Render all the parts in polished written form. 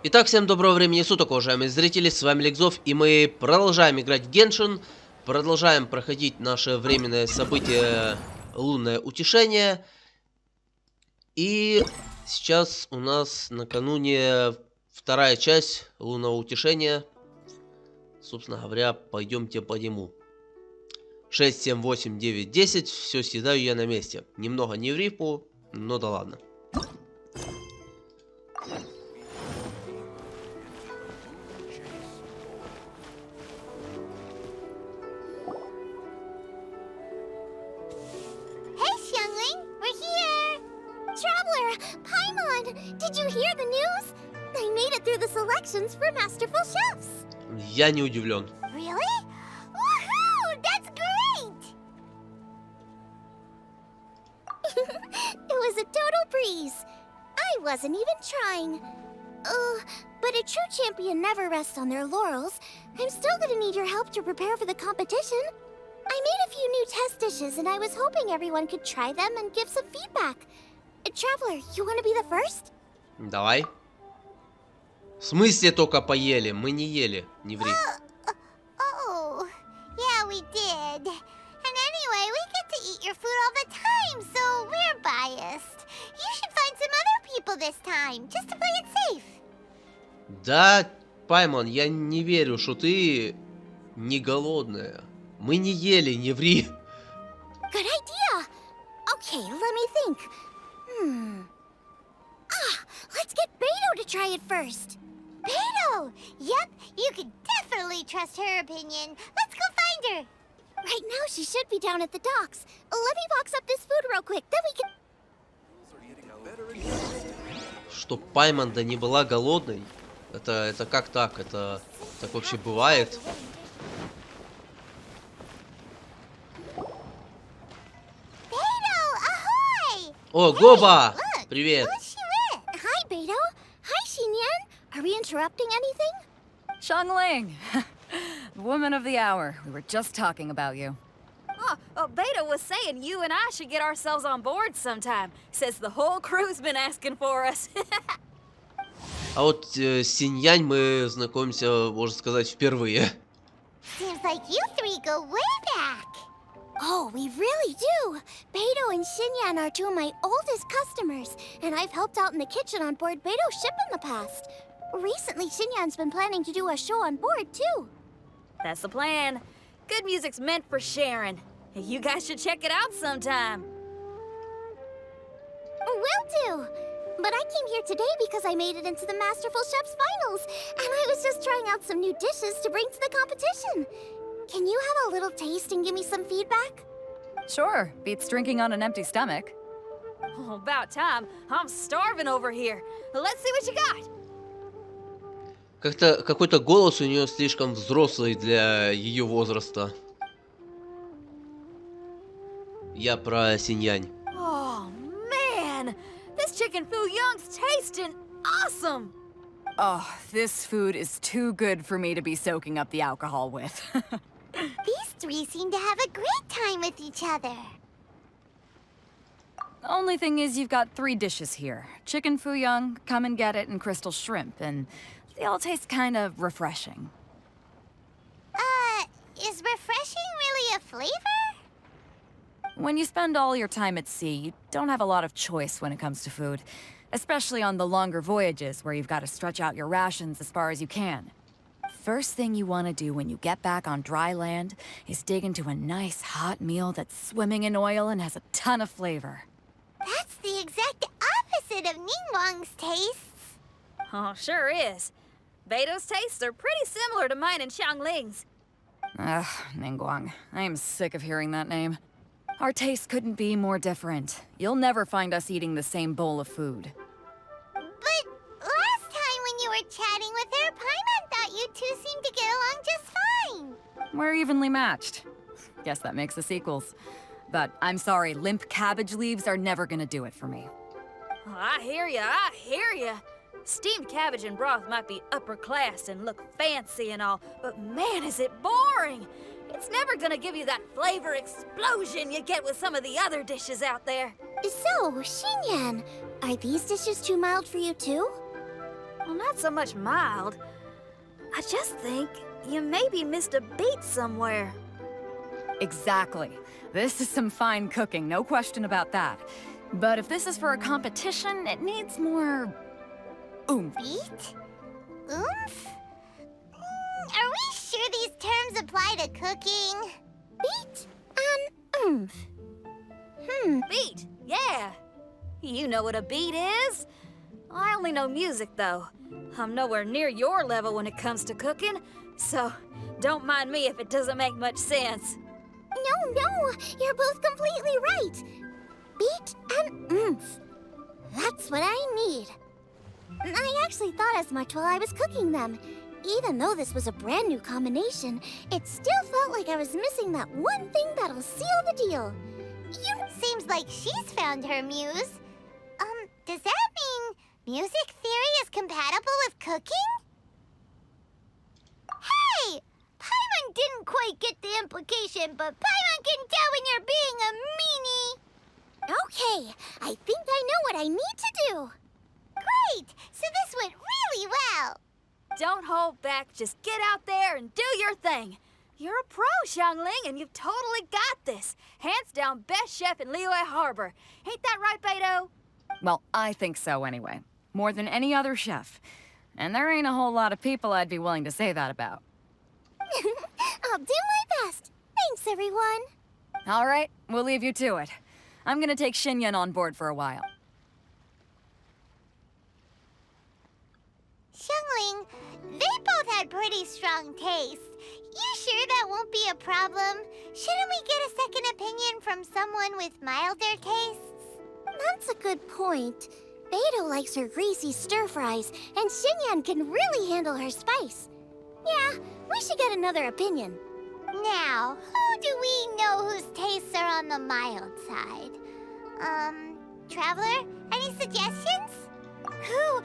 Итак, всем доброго времени суток, уважаемые зрители, с вами alekszov, и мы продолжаем играть в Genshin, продолжаем проходить наше временное событие Лунное утешение. И сейчас у нас накануне вторая часть Лунного утешения. Собственно говоря, пойдемте по нему. 6-7-8-9-10, все съедаю я на месте. Немного не в рифму, но да ладно. Did you hear the news? I made it through the selections for Masterful chefs. Я не удивлен. Really? Woohoo! That's great! It was a total breeze. I wasn't even trying. But a true champion never rests on their laurels. I'm still gonna need your help to prepare for the competition. I made a few new test dishes and I was hoping everyone could try them and give some feedback. Traveler, you wanna be the first? Давай. В смысле только поели? Мы не ели, не ври. Oh, yeah, we did. And anyway, we get to eat your food all the time, so we're biased. You should find some other people this time, just to play it safe. Да, Пайман, я не верю, что ты не голодная. Мы не ели, не ври. Good idea. Okay, let me think. Let's get Beto to try it first. Beto! Yep, you can definitely trust her opinion. Let's go find her. Right now, she should be down at the docks. Let me box up this food real quick, then we can... Чтоб Пайманда не была голодной? Это как так? Это так вообще бывает? О, Гоба! Привет! Hi, Beto. Hi, Xinyan. Are we interrupting anything? Xiangling, woman of the hour. We were just talking about you. Oh, Beto was saying you and I should get ourselves on board sometime. Says the whole crew's been asking for us. А вот с Синьянь мы знакомимся, можно сказать, впервые. Seems like you three go way back. Oh, we really do! Beto and Xinyan are two of my oldest customers, and I've helped out in the kitchen on board Beto's ship in the past. Recently, Xinyan's been planning to do a show on board, too. That's the plan. Good music's meant for sharing. You guys should check it out sometime. Will do! But I came here today because I made it into the Masterful Chef's finals, and I was just trying out some new dishes to bring to the competition. Can you have a little taste and give me some feedback? Sure, beats drinking on an empty stomach. Oh, about time. I'm starving over here. Let's see what you got. Как-то какой-то голос у нее слишком взрослый для ее возраста. Я про Синьянь. Oh, man. This chicken fuyong's tasting awesome. Oh, this food is too good for me to be soaking up the alcohol with. These three seem to have a great time with each other. Only thing is you've got 3 dishes here. Chicken fuyong, come and get it, and crystal shrimp, and they all taste kind of refreshing. Is refreshing really a flavor? When you spend all your time at sea, you don't have a lot of choice when it comes to food, especially on the longer voyages where you've got to stretch out your rations as far as you can. First thing you want to do when you get back on dry land is dig into a nice hot meal that's swimming in oil and has a ton of flavor. That's the exact opposite of Ningguang's tastes. Oh, sure is. Beto's tastes are pretty similar to mine and Xiangling's. Ugh, Ningguang. I am sick of hearing that name. Our tastes couldn't be more different. You'll never find us eating the same bowl of food. But last time when you were chatting with her, Paimon thought you two seemed to get along just fine. We're evenly matched. Guess that makes us equals. But I'm sorry, limp cabbage leaves are never gonna do it for me. Oh, I hear ya. Steamed cabbage and broth might be upper class and look fancy and all, but man, is it boring! It's never gonna give you that flavor explosion you get with some of the other dishes out there. So, Xinyan, are these dishes too mild for you too? Well, not so much mild. I just think you maybe missed a beat somewhere. Exactly. This is some fine cooking, no question about that. But if this is for a competition, it needs more oomph. Beat? Oomph? Are we sure these terms apply to cooking? Beat and oomph. Beat, yeah. You know what a beat is? I only know music, though. I'm nowhere near your level when it comes to cooking, so don't mind me if it doesn't make much sense. No, you're both completely right. Beat and oomph. That's what I need. I actually thought as much while I was cooking them. Even though this was a brand new combination, it still felt like I was missing that one thing that'll seal the deal. Seems like she's found her muse. Does that mean music theory is compatible with cooking? Hey! Paimon didn't quite get the implication, but Paimon can tell when you're being a meanie. Okay, I think I know what I need to do. Great! So this went really well. Don't hold back, just get out there and do your thing. You're a pro, Xiangling, and you've totally got this. Hands down, best chef in Liyue Harbor. Ain't that right, Beto? Well, I think so anyway. More than any other chef. And there ain't a whole lot of people I'd be willing to say that about. I'll do my best. Thanks, everyone. All right, we'll leave you to it. I'm gonna take Xinyan on board for a while. Xiangling, they both had pretty strong taste. You sure that won't be a problem? Shouldn't we get a second opinion from someone with milder tastes? That's a good point. Beto likes her greasy stir-fries, and Xinyan can really handle her spice. Yeah, we should get another opinion. Now, who do we know whose tastes are on the mild side? Traveler, any suggestions? Who?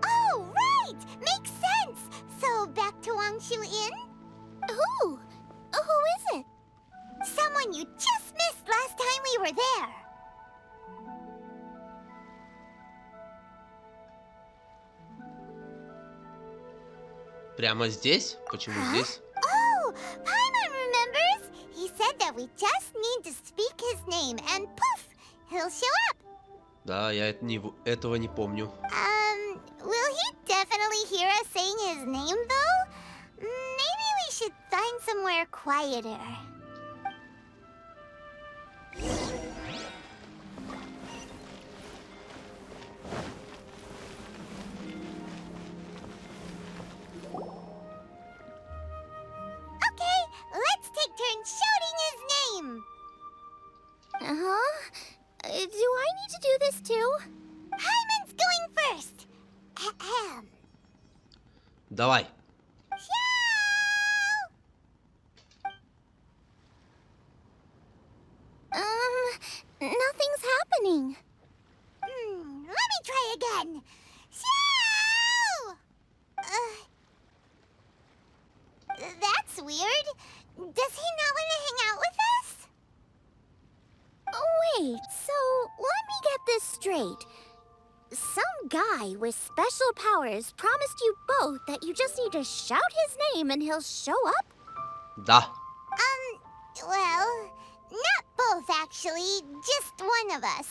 Oh, right! Makes sense! So, back to Wangshu Inn? Who is it? Someone you just missed last time we were there. Прямо здесь? Почему здесь? Oh, Paimon remembers! He said that we just need to speak his name and poof, he'll show up. Да, я этого не помню. Will he definitely hear us saying his name, though? Maybe we should find somewhere quieter. Okay, let's take turns shouting his name. Do I need to do this too? Hyman's going first. Ahem. Давай. Nothing's happening. Let me try again. Xiao! That's weird. Does he not want to hang out with us? Wait, so let me get this straight. Some guy with special powers promised you both that you just need to shout his name and he'll show up? Да. Well, not both actually, just one of us.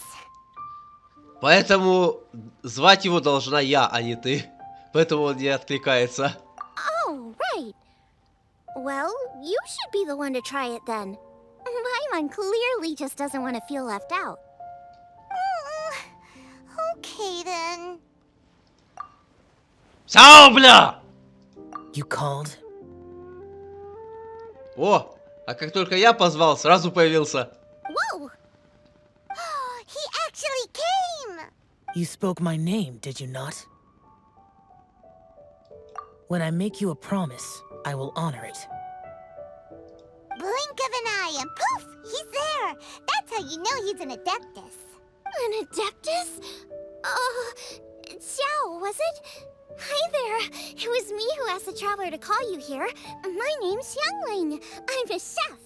Поэтому звать его должна я, а не ты. Поэтому он не откликается. Oh, right. Well, you should be the one to try it then. Paimon clearly just doesn't want to feel left out. Okay then. Сяо, бля! You called? О, а как только я позвал, сразу появился. Whoa! He actually came! You spoke my name, did you not? When I make you a promise, I will honor it. Blink of an eye and poof! He's there! That's how you know he's an Adeptus. An Adeptus? Xiao, was it? Hi there. It was me who asked the Traveler to call you here. My name's Xiangling. I'm a chef.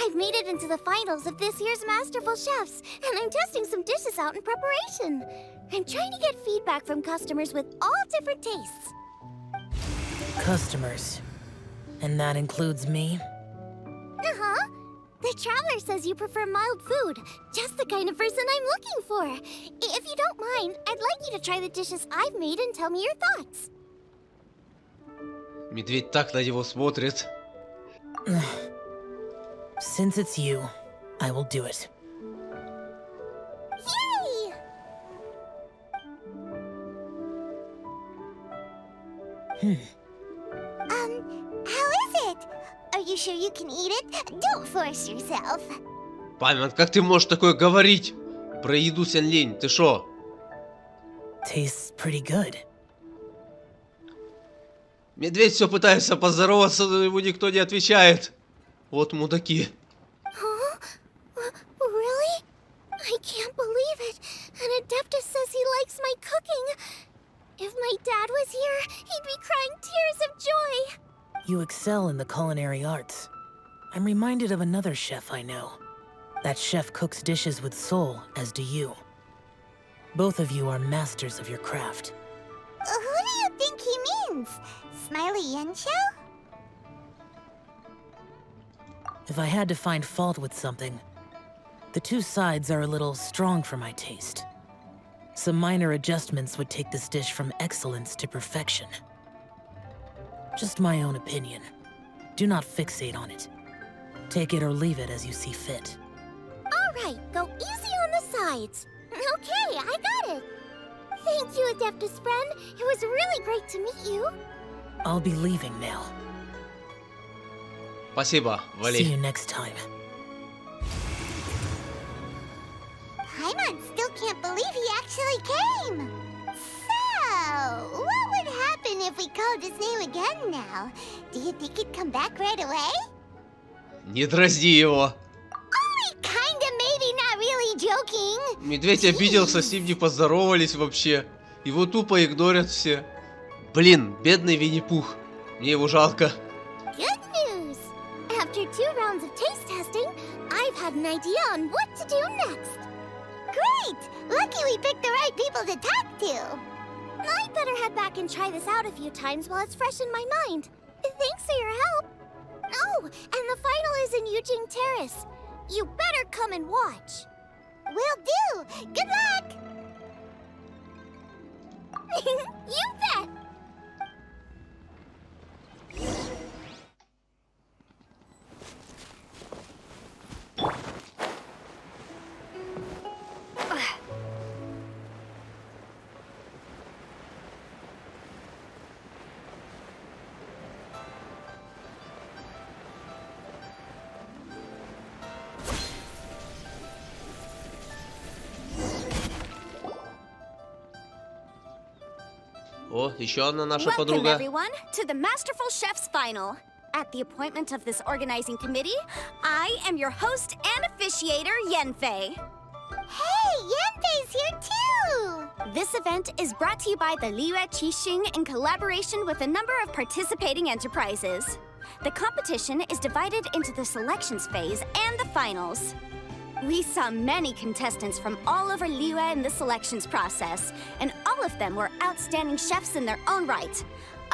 I've made it into the finals of this year's Masterful Chefs, and I'm testing some dishes out in preparation. I'm trying to get feedback from customers with all different tastes. Customers. And that includes me? Uh-huh. The traveler says you prefer mild food. Just the kind of person I'm looking for. If you don't mind, I'd like you to try the dishes I've made and tell me your thoughts. Медведь так на него смотрит. Since it's you, I will do it. Yay! How is it? Are you sure you can eat it? Don't force yourself. Память, как ты можешь такое говорить? Про еду, Сянь Линь, ты шо? Tastes pretty good. Медведь все пытается поздороваться, но ему никто не отвечает. Вот мудаки. Huh? Really? I can't believe it. An Adeptus says he likes my cooking. If my dad was here, he'd be crying tears of joy. You excel in the culinary arts. I'm reminded of another chef I know. That chef cooks dishes with soul, as do you. Both of you are masters of your craft. Who do you think he means? Smiley Yensho? If I had to find fault with something, the two sides are a little strong for my taste. Some minor adjustments would take this dish from excellence to perfection. Just my own opinion. Do not fixate on it. Take it or leave it as you see fit. Alright, go easy on the sides. Okay, I got it. Thank you, Adeptus friend. It was really great to meet you. I'll be leaving now. Спасибо, See you вали. next time. Paimon still can't believe he actually came. So, what would happen if we called his name again now? Do you think he'd come back right away? Не дразни его. Only kinda, maybe, not really joking. Медведь обиделся, с ним не поздоровались вообще. Его тупо игнорят все. Блин, бедный Винни-Пух. Мне его жалко. Good news! After 2 rounds of taste testing, I've had an idea on what to do next. Great! Lucky we picked the right people to talk to. I'd better head back and try this out a few times while it's fresh in my mind. Thanks for your help. Oh, and the final is in Yujing Terrace. You better come and watch. Will do! Good luck! You bet! О, еще одна наша Welcome, подруга. everyone, to the Masterful Chef's Final. At the appointment of this organizing committee, I am your host and officiator, Yanfei. Hey, Yanfei's here too! This event is brought to you by the Liyue Qixing in collaboration with a number of participating enterprises. The competition is divided into the selections phase and the finals. We saw many contestants from all over Liyue in the selections process, and all of them were outstanding chefs in their own right.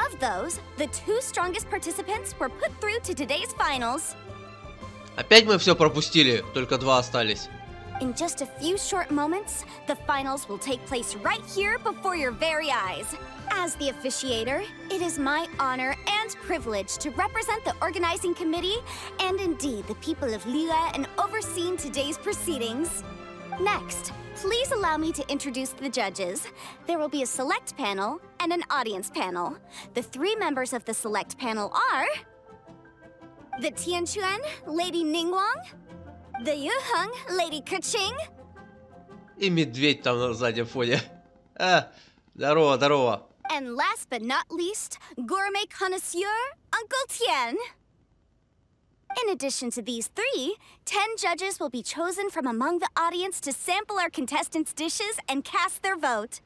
Of those, the 2 strongest participants were put through to today's finals. Опять мы все пропустили, только 2 остались. In just a few short moments, the finals will take place right here before your very eyes. As the officiator, it is my honor and privilege to represent the organizing committee and indeed the people of Liyue in overseeing today's proceedings. Next, please allow me to introduce the judges. There will be a select panel and an audience panel. The 3 members of the select panel are the Tianquan, Lady Ningguang, the Yuheng, Lady Keqing, И медведь там на заднем фоне. А, здорово, здорово. and last but not least, gourmet connoisseur, Uncle Tian. In addition to these 3, 10 judges will be chosen from among the audience to sample our contestants' dishes and cast their vote.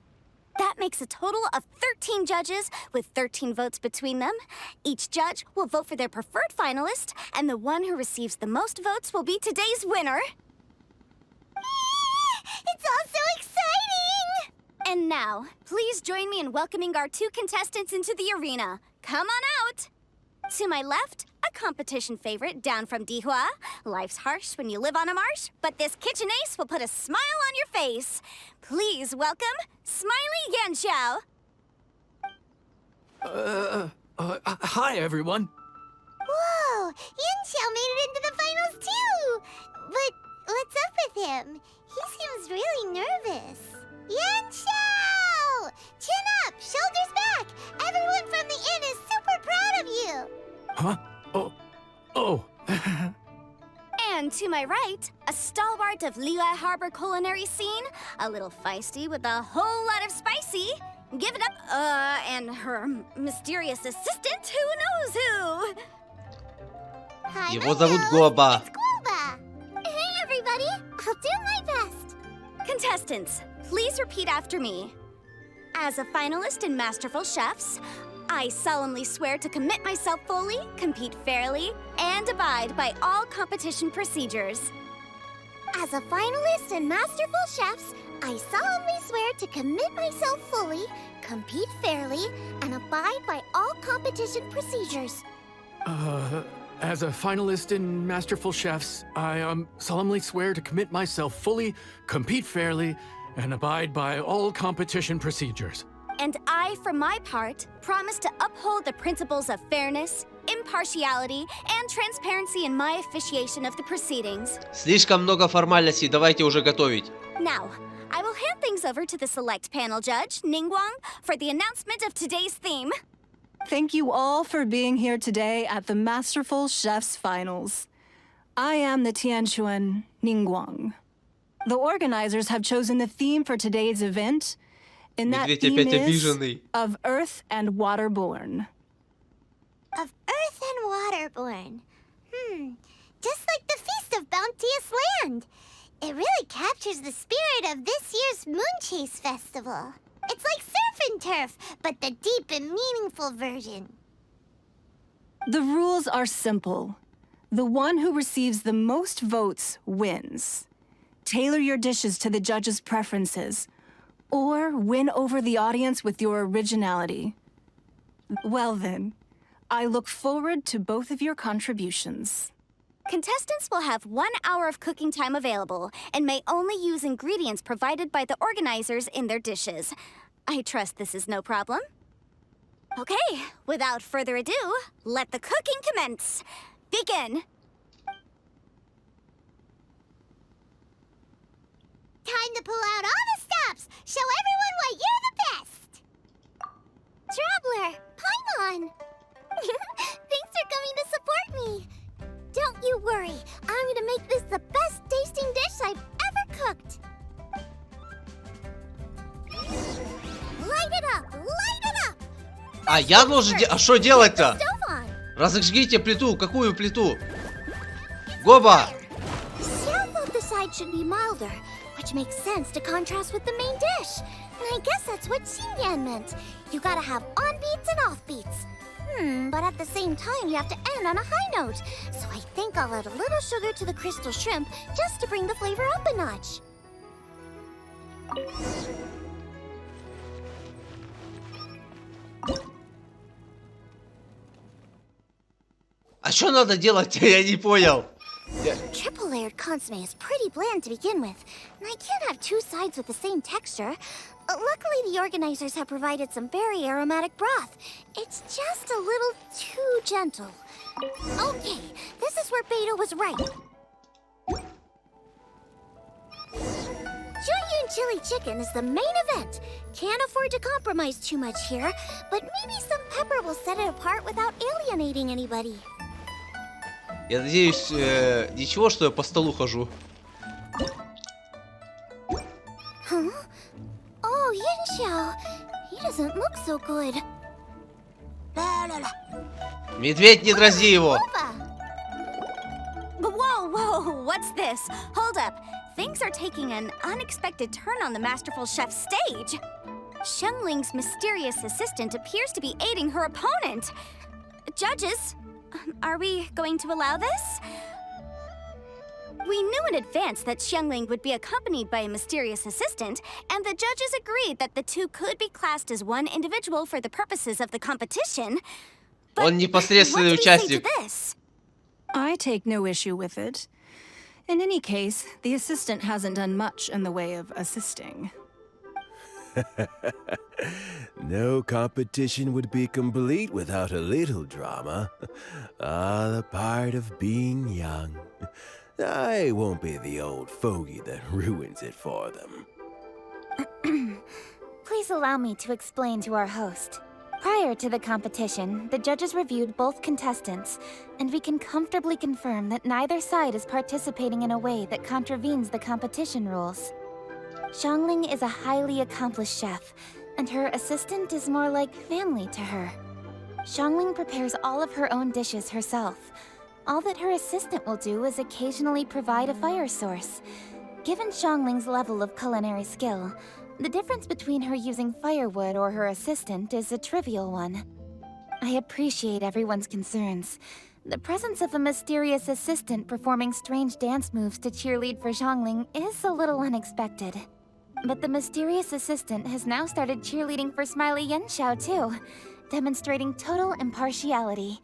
That makes a total of 13 judges with 13 votes between them. Each judge will vote for their preferred finalist, and the one who receives the most votes will be today's winner. It's all so exciting! And now, please join me in welcoming our two contestants into the arena. Come on out! To my left, a competition favorite down from Dihua. Life's harsh when you live on a marsh, but this kitchen ace will put a smile on your face. Please welcome Smiley Yanxiao. Hi, everyone. Whoa! Yanxiao made it into the finals too! But what's up with him? He seems really nervous. Yanxiao! Chin up! Shoulders back! Everyone from the inn is super proud of you! Huh? Oh. And to my right, a stalwart of Liyue Harbor culinary scene, a little feisty with a whole lot of spicy. Give it up, and her mysterious assistant, who knows who? Hi, Его зовут Гоба. It's Goba! Hey, everybody! I'll do my best! Contestants, please repeat after me. As a finalist in Masterful Chefs, I solemnly swear to commit myself fully, compete fairly, and abide by all competition procedures. As a finalist in Masterful Chefs, I solemnly swear to commit myself fully, compete fairly, and abide by all competition procedures. As a finalist in Masterful Chefs, I solemnly swear to commit myself fully, compete fairly, and abide by all competition procedures. And I, for my part, promise to uphold the principles of fairness, impartiality, and transparency in my officiation of the proceedings. Слишком много формальностей, давайте уже готовить. Now, I will hand things over to the select panel judge, Ningguang, for the announcement of today's theme. Thank you all for being here today at the Masterful Chefs Finals. I am the Tianquan Ningguang. The organizers have chosen the theme for today's event, and that Медведь theme опять is обиженный. of Earth and Waterborne. Of Earth and Waterborne. Just like the Feast of Bounteous Land. It really captures the spirit of this year's Moon Chase Festival. It's like surf and turf, but the deep and meaningful version. The rules are simple. The one who receives the most votes wins. Tailor your dishes to the judges' preferences, or win over the audience with your originality. Well then, I look forward to both of your contributions. Contestants will have 1 hour of cooking time available and may only use ingredients provided by the organizers in their dishes. I trust this is no problem. Okay, without further ado, let the cooking commence. Begin. Time to pull out all the stops! Show everyone why you're the best! Traveler, Paimon! Thanks for coming to support me! Don't you worry, I'm gonna make this the best tasting dish I've ever cooked! Light it up! Light it up! А я должен... А что делать-то? Stove on! Разожгите плиту. Какую плиту? Гоба! Sarah thought the side should be milder, which makes sense to contrast with the main dish. And I guess that's what Xinyan meant. You gotta have on-beats and off-beats. But at the same time, you have to end on a high note. So I think I'll add a little sugar to the crystal shrimp just to bring the flavor up a notch. А что надо делать? Я не понял. Triple layered consomme is pretty bland to begin with, and I can't have two sides with the same texture. Luckily, the organizers have provided some very aromatic broth. It's just a little too gentle. Okay, this is where Beto was right. Junyun chili chicken is the main event. Can't afford to compromise too much here, but maybe some pepper will set it apart without alienating anybody. Я надеюсь, ничего, что я по столу хожу. Huh? Oh, Yanxiao. He doesn't look so good. Медведь, не дразни его. Whoa, what's this? Hold up. Things are taking an unexpected turn on the Masterful Chef stage. Xiangling's mysterious assistant appears to be aiding her opponent. Judges, are we going to allow this? We knew in advance that Xiangling would be accompanied by a mysterious assistant, and the judges agreed that the two could be classed as one individual for the purposes of the competition. But Он непосредственный what do we say to участник. this? I take no issue with it. In any case, the assistant hasn't done much in the way of assisting. No competition would be complete without a little drama. All a part of being young. I won't be the old fogey that ruins it for them. Please allow me to explain to our host. Prior to the competition, the judges reviewed both contestants, and we can comfortably confirm that neither side is participating in a way that contravenes the competition rules. Xiangling is a highly accomplished chef, and her assistant is more like family to her. Xiangling prepares all of her own dishes herself. All that her assistant will do is occasionally provide a fire source. Given Xiangling's level of culinary skill, the difference between her using firewood or her assistant is a trivial one. I appreciate everyone's concerns. The presence of a mysterious assistant performing strange dance moves to cheerlead for Xiangling is a little unexpected. But the mysterious assistant has now started cheerleading for Smiley Yenshao too, demonstrating total impartiality.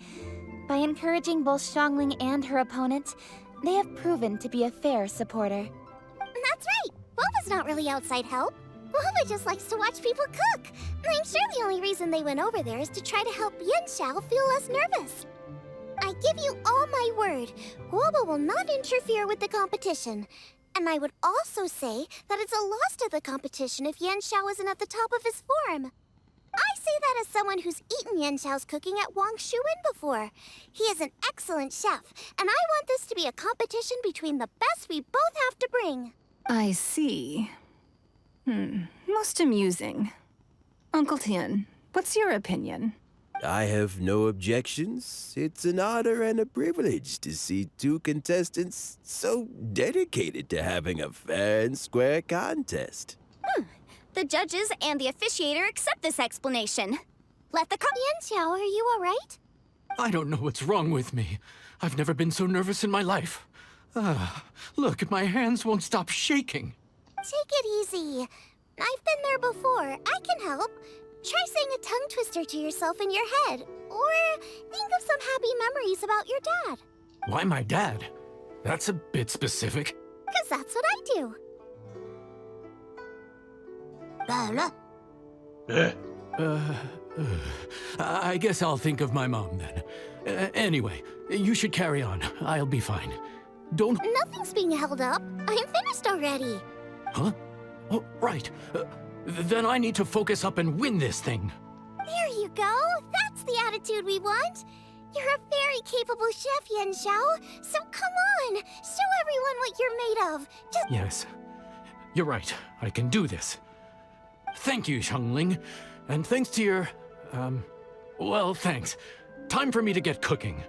By encouraging both Xiangling and her opponent, they have proven to be a fair supporter. That's right! Boba's not really outside help. Boba just likes to watch people cook. I'm sure the only reason they went over there is to try to help Yenshao feel less nervous. I give you all my word, Boba will not interfere with the competition. And I would also say that it's a loss to the competition if Yenshao isn't at the top of his form. I say that as someone who's eaten Yenshao's cooking at Wang Shuin before. He is an excellent chef, and I want this to be a competition between the best we both have to bring. I see. Most amusing. Uncle Tian, what's your opinion? I have no objections. It's an honor and a privilege to see two contestants so dedicated to having a fair and square contest. The judges and the officiator accept this explanation. Let the Yenshao, are you alright? I don't know what's wrong with me. I've never been so nervous in my life. Look, my hands won't stop shaking. Take it easy. I've been there before. I can help. Try saying a tongue twister to yourself in your head. Or think of some happy memories about your dad. Why my dad? That's a bit specific. 'Cause that's what I do. I guess I'll think of my mom then. Anyway, you should carry on. I'll be fine. Don't... Nothing's being held up. I'm finished already. Huh? Oh, right. Then I need to focus up and win this thing. There you go. That's the attitude we want. You're a very capable chef, Yenshao. So come on, show everyone what you're made of. Just... Yes. You're right. I can do this. Thank you, Xiangling. And thanks to your... well, thanks. Time for me to get cooking.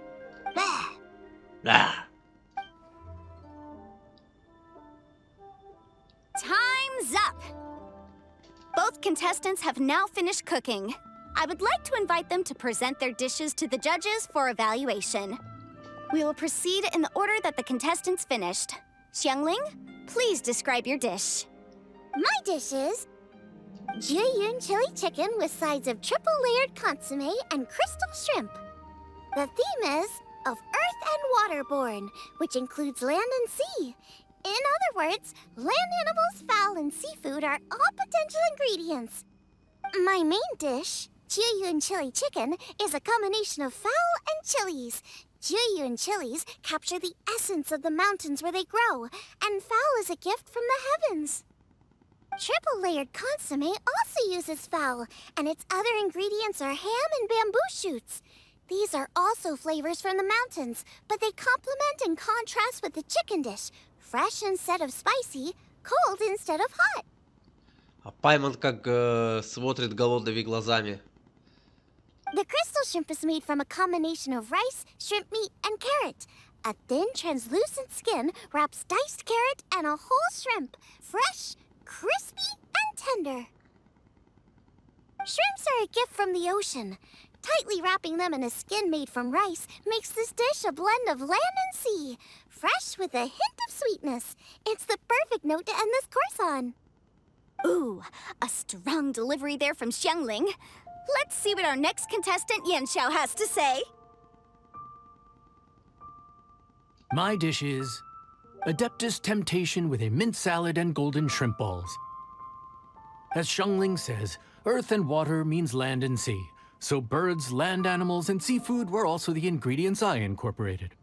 Time's up! Both contestants have now finished cooking. I would like to invite them to present their dishes to the judges for evaluation. We will proceed in the order that the contestants finished. Xiangling, please describe your dish. My dish is Jiyun chili chicken with sides of triple-layered consomme and crystal shrimp. The theme is of earth and waterborne, which includes land and sea. In other words, land animals, fowl, and seafood are all potential ingredients. My main dish, Jiyun chili chicken, is a combination of fowl and chilies. Jiyun chilies capture the essence of the mountains where they grow, and fowl is a gift from the heavens. Triple-layered consomme also uses fowl, and its other ingredients are ham and bamboo shoots. These are also flavors from the mountains, but they complement and contrast with the chicken dish, fresh instead of spicy, cold instead of hot. А Паймон как смотрит голодными глазами. The crystal shrimp is made from a combination of rice, shrimp meat, and carrot. A thin, translucent skin wraps diced carrot and a whole shrimp, fresh, crispy, and tender. Shrimps are a gift from the ocean. Tightly wrapping them in a skin made from rice makes this dish a blend of land and sea, fresh with a hint of sweetness. It's the perfect note to end this course on. Ooh, a strong delivery there from Xiangling. Let's see what our next contestant Yanxiao has to say. My dish is Adeptus Temptation with a mint salad and golden shrimp balls. As Xiangling says, earth and water means land and sea. So birds, land animals, and seafood were also the ingredients I incorporated.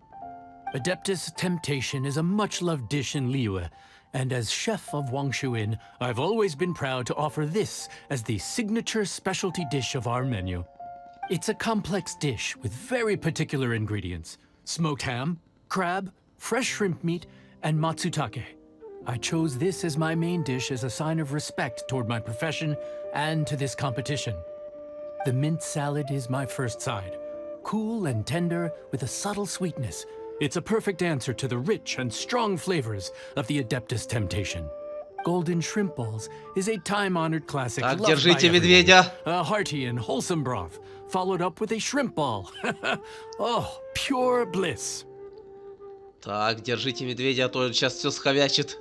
Adeptus Temptation is a much-loved dish in Liyue, and as chef of Wangshu Inn, I've always been proud to offer this as the signature specialty dish of our menu. It's a complex dish with very particular ingredients: smoked ham, crab, fresh shrimp meat, and matsutake. I chose this as my main dish as a sign of respect toward my profession and to this competition. The mint salad is my first side, cool and tender with a subtle sweetness. It's a perfect answer to the rich and strong flavors of the Adeptus Temptation. Golden shrimp balls is a time-honored classic Так, loved by держите everyone. медведя. A hearty and wholesome broth, followed up with a shrimp ball. Oh, pure bliss. Так, держите медведя, а то сейчас все сховячит.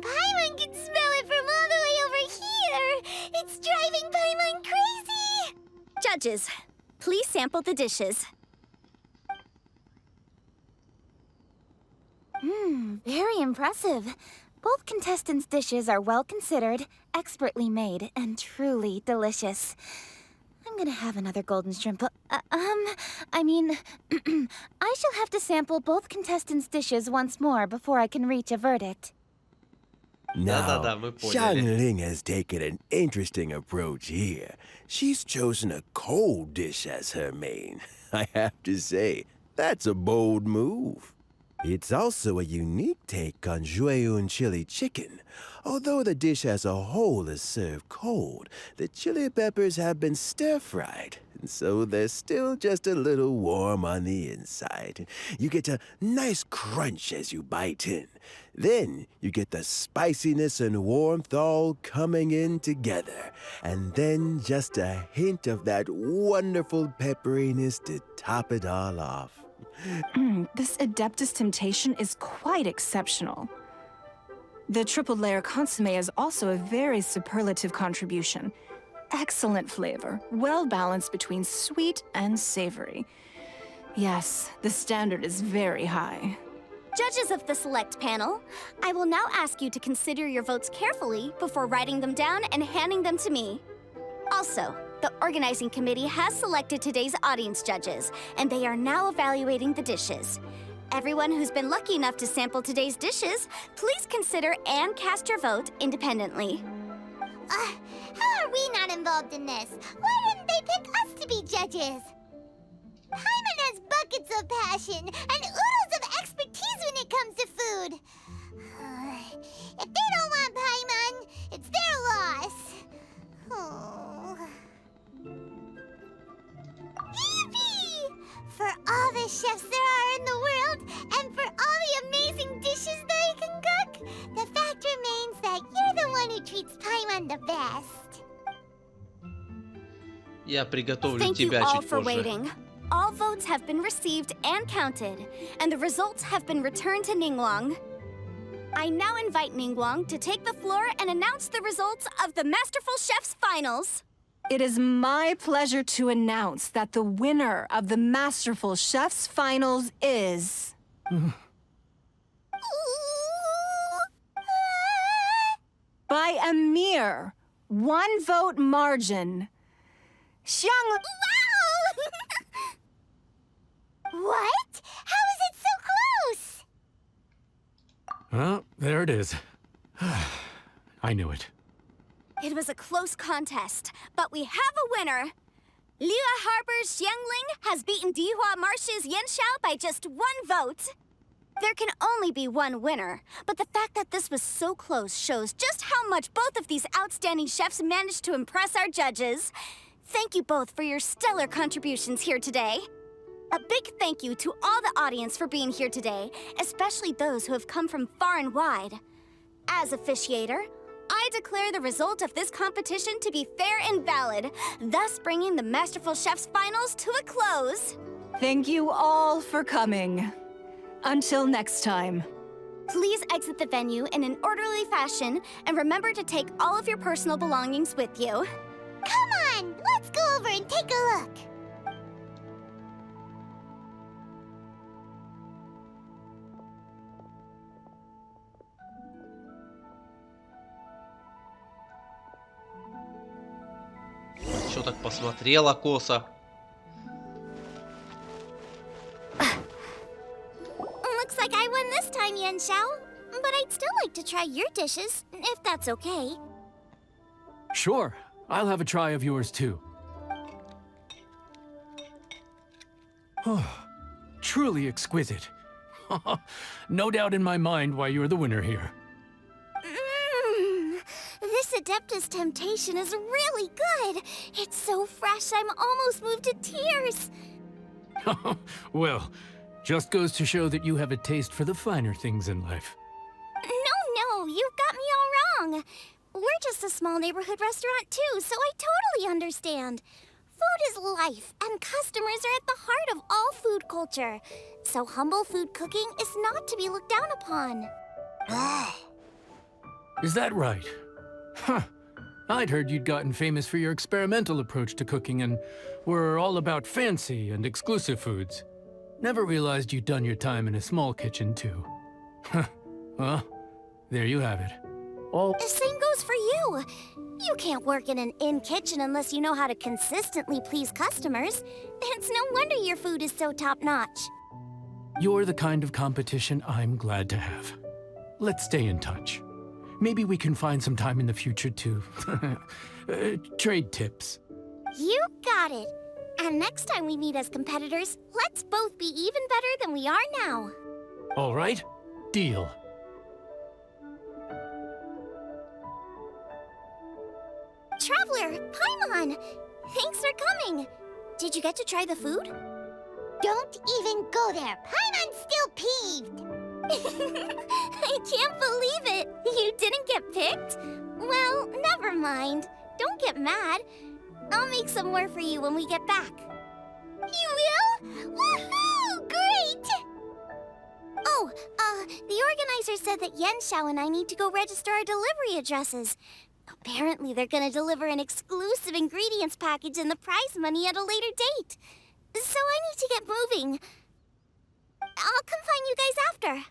Paimon can smell it from all the way over here. It's driving Paimon crazy. Judges, please sample the dishes. Very impressive. Both contestants' dishes are well considered, expertly made, and truly delicious. I'm gonna have another golden shrimp. I mean, I shall have to sample both contestants' dishes once more before I can reach a verdict. Now, Да-да-да, мы поняли. Xiangling has taken an interesting approach here. She's chosen a cold dish as her main. I have to say, that's a bold move. It's also a unique take on Jueyun chili chicken. Although the dish as a whole is served cold, the chili peppers have been stir-fried, and so they're still just a little warm on the inside. You get a nice crunch as you bite in. Then you get the spiciness and warmth all coming in together. And then just a hint of that wonderful pepperiness to top it all off. This Adeptus Temptation is quite exceptional. The triple layer consomme is also a very superlative contribution. Excellent flavor, well balanced between sweet and savory. Yes, the standard is very high. Judges of the select panel, I will now ask you to consider your votes carefully before writing them down and handing them to me. Also, the organizing committee has selected today's audience judges, and they are now evaluating the dishes. Everyone who's been lucky enough to sample today's dishes, please consider and cast your vote independently. How are we not involved in this? Why didn't they pick us to be judges? Paimon has buckets of passion and oodles of expertise when it comes to food. If they don't want Paimon, it's their loss. Oh. Yippee! For all the chefs there are in the world, and for all the amazing dishes they can cook, the fact remains that you're the one who treats Paimon the best. Я приготовлю Thank you тебя all чуть for позже. waiting. All votes have been received and counted, and the results have been returned to Ningguang. I now invite Ningguang to take the floor and announce the results of the Masterful Chef's Finals. It is my pleasure to announce that the winner of the Masterful Chef's Finals is... by a mere 1 vote margin, Xiang... What? How is it so close? Well, there it is. I knew it. It was a close contest, but we have a winner. Liyue Harbor's Xiangling has beaten Dihua Marsh's Yanxiao by just 1 vote. There can only be one winner, but the fact that this was so close shows just how much both of these outstanding chefs managed to impress our judges. Thank you both for your stellar contributions here today. A big thank you to all the audience for being here today, especially those who have come from far and wide. As officiator, I declare the result of this competition to be fair and valid, thus bringing the Masterful Chef's finals to a close. Thank you all for coming. Until next time. Please exit the venue in an orderly fashion, and remember to take all of your personal belongings with you. Come on, let's go over and take a look. Чё так посмотрела косо? Looks like I won this time, Yen Xiao. But I'd still like to try your dishes, if that's okay. Sure, I'll have a try of yours too. Truly exquisite. No doubt in my mind why you're the winner here. This Adeptus Temptation is really good. It's so fresh, I'm almost moved to tears. Well, just goes to show that you have a taste for the finer things in life. No, you've got me all wrong. We're just a small neighborhood restaurant too, so I totally understand. Food is life, and customers are at the heart of all food culture. So humble food cooking is not to be looked down upon. Is that right? Huh. I'd heard you'd gotten famous for your experimental approach to cooking and were all about fancy and exclusive foods. Never realized you'd done your time in a small kitchen too. Well, there you have it. All The same goes for you. You can't work in an inn kitchen unless you know how to consistently please customers. It's no wonder your food is so top-notch. You're the kind of competition I'm glad to have. Let's stay in touch. Maybe we can find some time in the future to trade tips. You got it. And next time we meet as competitors, let's both be even better than we are now. All right? Deal. Traveler, Paimon! Thanks for coming. Did you get to try the food? Don't even go there. Paimon's still peeved. I can't believe it. You didn't get picked? Well, never mind. Don't get mad. I'll make some more for you when we get back. You will? Woohoo! Great! Oh, the organizer said that Yen Xiao and I need to go register our delivery addresses. Apparently, they're gonna deliver an exclusive ingredients package and the prize money at a later date. So I need to get moving. I'll come find you guys after.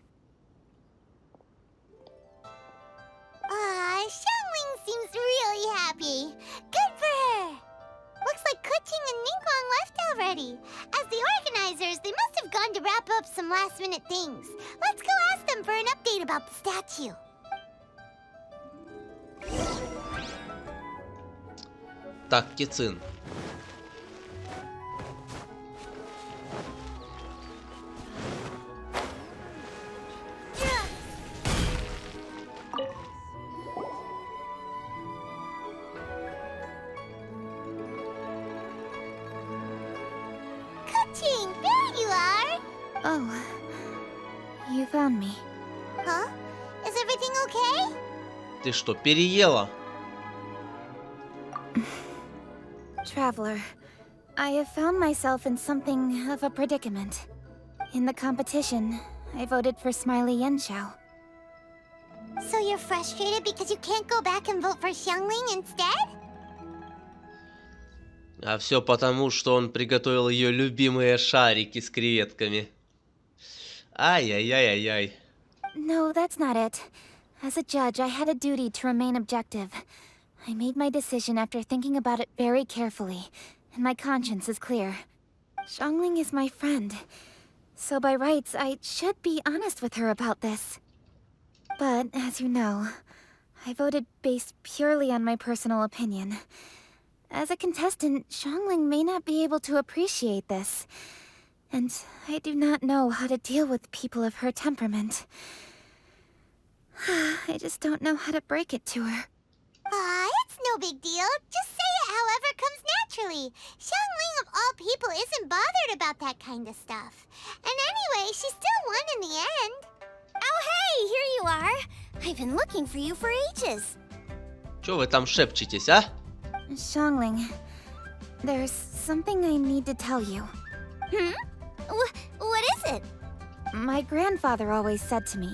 Xiangling seems really happy. Good for her. Looks like Kuching and Ningguang left already. As the organizers, they must have gone to wrap up some last-minute things. Let's go ask them for an update about the statue. Так, Кицин. Kuching, there you are. Oh, you found me. Huh? Is everything okay? Ты что, переела? Traveler, I have found myself in something of a predicament. In the competition, I voted for Smiley Yenshao. So you're frustrated because you can't go back and vote for Xiangling instead? А все потому, что он приготовил ее любимые шарики с креветками. Ай-яй-яй-яй-яй. No, that's not it. As a judge, I had a duty to remain objective. I made my decision after thinking about it very carefully, and my conscience is clear. Xiangling is my friend, so by rights, I should be honest with her about this. But, as you know, I voted based purely on my personal opinion. As a contestant, Xiangling may not be able to appreciate this, and I do not know how to deal with people of her temperament. I just don't know how to break it to her. It's no big deal. Just say it however comes naturally. Xiangling of all people isn't bothered about that kind of stuff. And anyway, she still won in the end. Oh hey, here you are. I've been looking for you for ages. Чё вы там шепчетесь, а? Xiangling, there's something I need to tell you. What is it? My grandfather always said to me,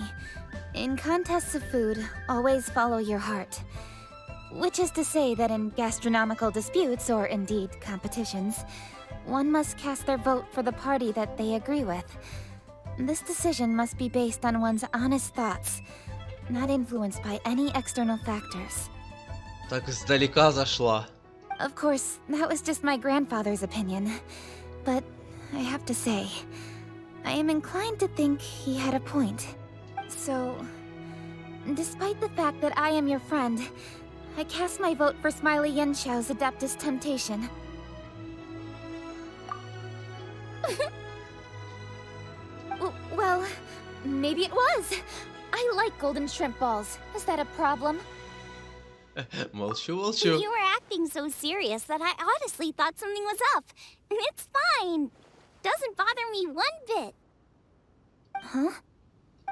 in contests of food, always follow your heart. Which is to say that in gastronomical disputes, or indeed competitions, one must cast their vote for the party that they agree with. This decision must be based on one's honest thoughts, not influenced by any external factors. Так издалека зашла. Of course, that was just my grandfather's opinion. But I have to say, I am inclined to think he had a point. So, despite the fact that I am your friend, I cast my vote for Smiley Yenchao's Adeptus Temptation. Well, maybe it was. I like golden shrimp balls. Is that a problem? Молчу. You were acting so serious that I honestly thought something was up. It's fine. Doesn't bother me one bit. Huh?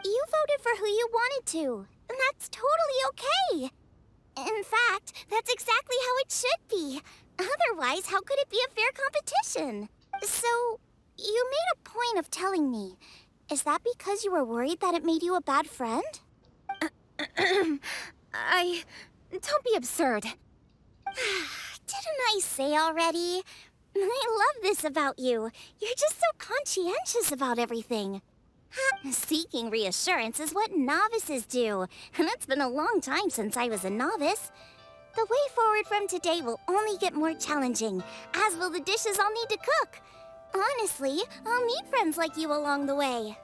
You voted for who you wanted to, and that's totally okay. In fact, that's exactly how it should be. Otherwise, how could it be a fair competition? So, you made a point of telling me. Is that because you were worried that it made you a bad friend? Don't be absurd. Didn't I say already? I love this about you. You're just so conscientious about everything. Seeking reassurance is what novices do, and it's been a long time since I was a novice. The way forward from today will only get more challenging, as will the dishes I'll need to cook. Honestly, I'll need friends like you along the way.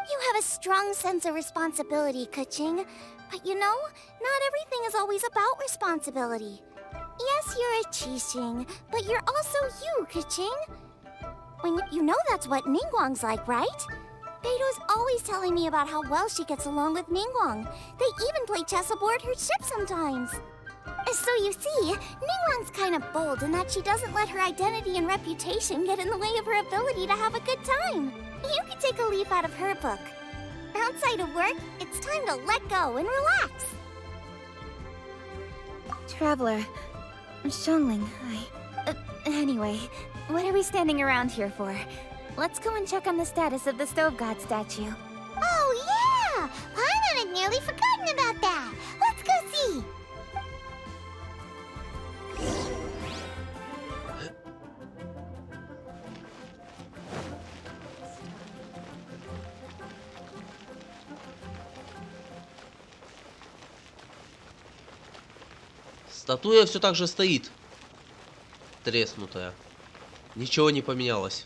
You have a strong sense of responsibility, Kuching. But you know, not everything is always about responsibility. Yes, you're a Qixing, but you're also you, Kuching. When you know that's what Ningguang's like, right? Beto's always telling me about how well she gets along with Ningguang. They even play chess aboard her ship sometimes. So you see, Ningguang's kind of bold in that she doesn't let her identity and reputation get in the way of her ability to have a good time. You can take a leaf out of her book. Outside of work, it's time to let go and relax. Traveler, Xiangling, anyway, what are we standing around here for? Let's go and check on the status of the Stove God statue. Oh yeah! Paimon had nearly forgotten about that. Let's go see. Статуя все так же стоит. Треснутая. Ничего не поменялось.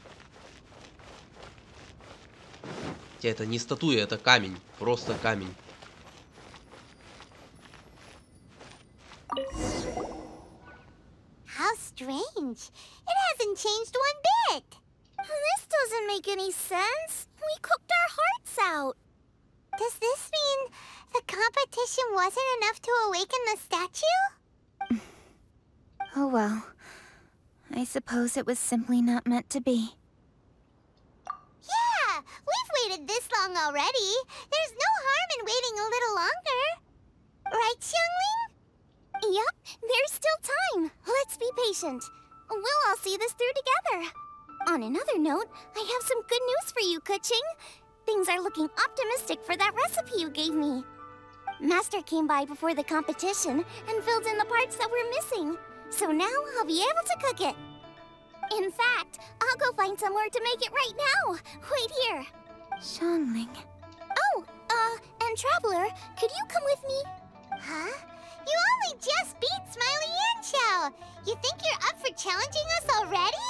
Хотя это не статуя, это камень. Просто камень. How strange. It hasn't changed one bit. This doesn't make any sense. We cooked our hearts out. Does this mean the competition wasn't enough to awaken the statue? Oh well. I suppose it was simply not meant to be. Yeah, we've waited this long already. There's no harm in waiting a little longer. Right, Xiangling? Yep, there's still time. Let's be patient. We'll all see this through together. On another note, I have some good news for you, Kuching. Things are looking optimistic for that recipe you gave me. Master came by before the competition and filled in the parts that were missing. So now I'll be able to cook it. In fact, I'll go find somewhere to make it right now. Wait here. Xiangling. Oh, and Traveler, could you come with me? Huh? You only just beat Smiley Yanchao. You think you're up for challenging us already?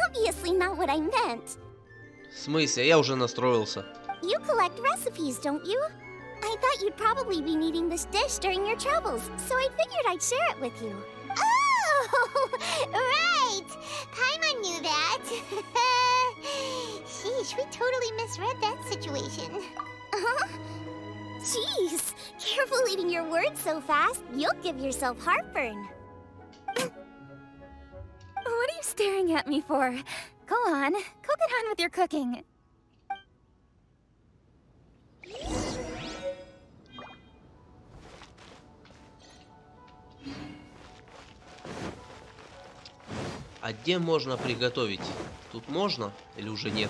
Obviously not what I meant. В смысле? Я уже настроился. You collect recipes, don't you? I thought you'd probably be needing this dish during your travels, so I figured I'd share it with you. Oh, right! Paimon knew that. Sheesh, we totally misread that situation. Jeez, careful eating your words so fast. You'll give yourself heartburn. What are you staring at me for? Go on, go get on with your cooking. А где можно приготовить? Тут можно или уже нет?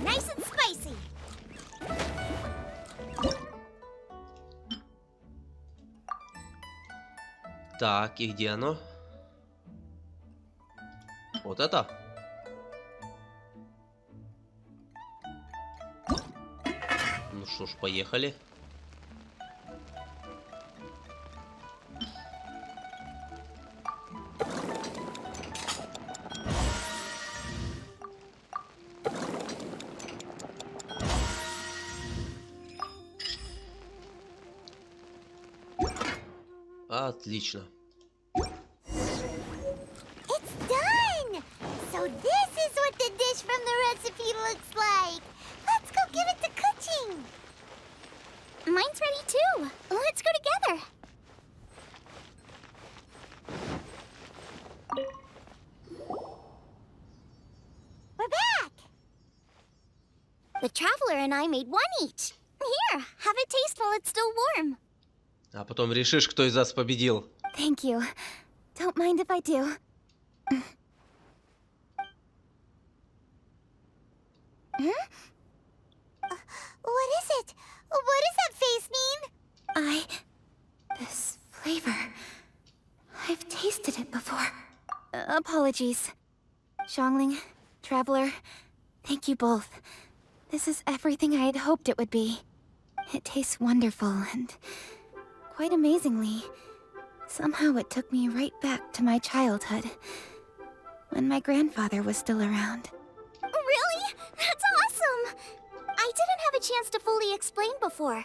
Nice and spicy. Так, и где оно? Вот это? Ну что ж, поехали. Отлично. It's done! So this is what the dish from the recipe looks like. Let's go give it to Kuching. Mine's ready too. Let's go together. We're back! The Traveler and I made one each. Here, have it taste while it's still warm. А потом решишь, кто из нас победил. Thank you. Don't mind if I do. What is it? What does that face mean? This flavor. I've tasted it before. Apologies. Xiangling, Traveler, thank you both. This is everything I had hoped it would be. It tastes wonderful and quite amazingly. Somehow it took me right back to my childhood, when my grandfather was still around. Really? That's awesome! I didn't have a chance to fully explain before.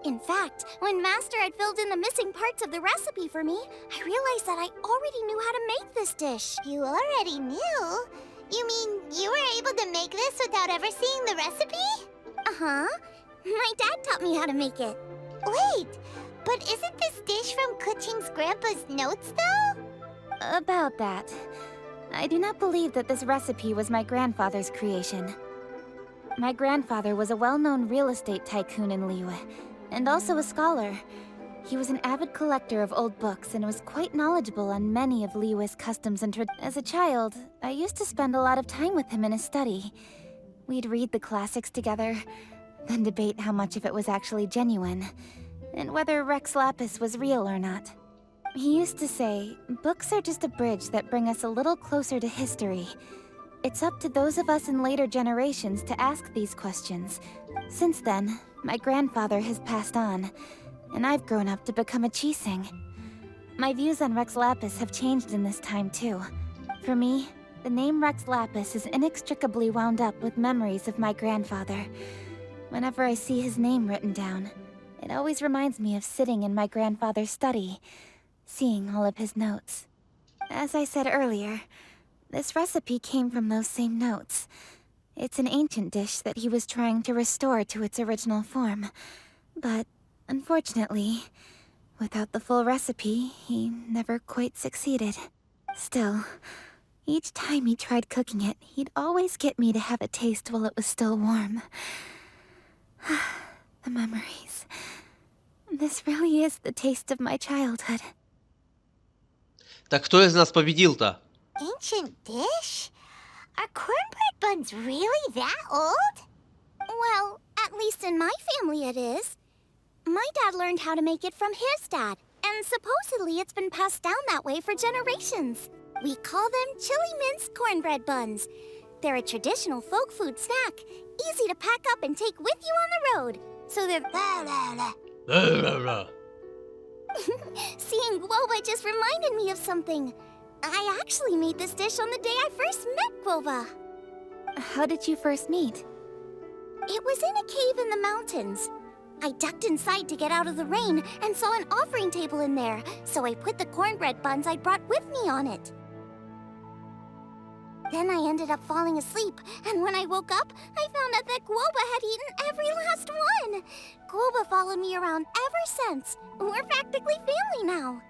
In fact, when Master had filled in the missing parts of the recipe for me, I realized that I already knew how to make this dish. You already knew? You mean you were able to make this without ever seeing the recipe? Uh-huh. My dad taught me how to make it. Wait, but isn't this dish from Kuching's grandpa's notes, though? About that, I do not believe that this recipe was my grandfather's creation. My grandfather was a well-known real estate tycoon in Liyue, and also a scholar. He was an avid collector of old books and was quite knowledgeable on many of Liyue's customs and traditions. As a child, I used to spend a lot of time with him in his study. We'd read the classics together, then debate how much of it was actually genuine, and whether Rex Lapis was real or not. He used to say, books are just a bridge that bring us a little closer to history. It's up to those of us in later generations to ask these questions. Since then, my grandfather has passed on, and I've grown up to become a Chising. My views on Rex Lapis have changed in this time too. For me, the name Rex Lapis is inextricably wound up with memories of my grandfather. Whenever I see his name written down, it always reminds me of sitting in my grandfather's study, seeing all of his notes. As I said earlier, this recipe came from those same notes. It's an ancient dish that he was trying to restore to its original form. But, unfortunately, without the full recipe, he never quite succeeded. Still, each time he tried cooking it, he'd always get me to have a taste while it was still warm. The memories. This really is the taste of my childhood. Так кто из нас победил-то? Ancient dish? Are cornbread buns really that old? Well, at least in my family it is. My dad learned how to make it from his dad, and supposedly it's been passed down that way for generations. We call them chili minced cornbread buns. They're a traditional folk food snack, easy to pack up and take with you on the road. So they're Seeing Guoba just reminded me of something. I actually made this dish on the day I first met Guoba. How did you first meet? It was in a cave in the mountains. I ducked inside to get out of the rain and saw an offering table in there, so I put the cornbread buns I'd brought with me on it. Then I ended up falling asleep, and when I woke up, I found out that Guoba had eaten every last one. Guoba followed me around ever since. We're practically family now.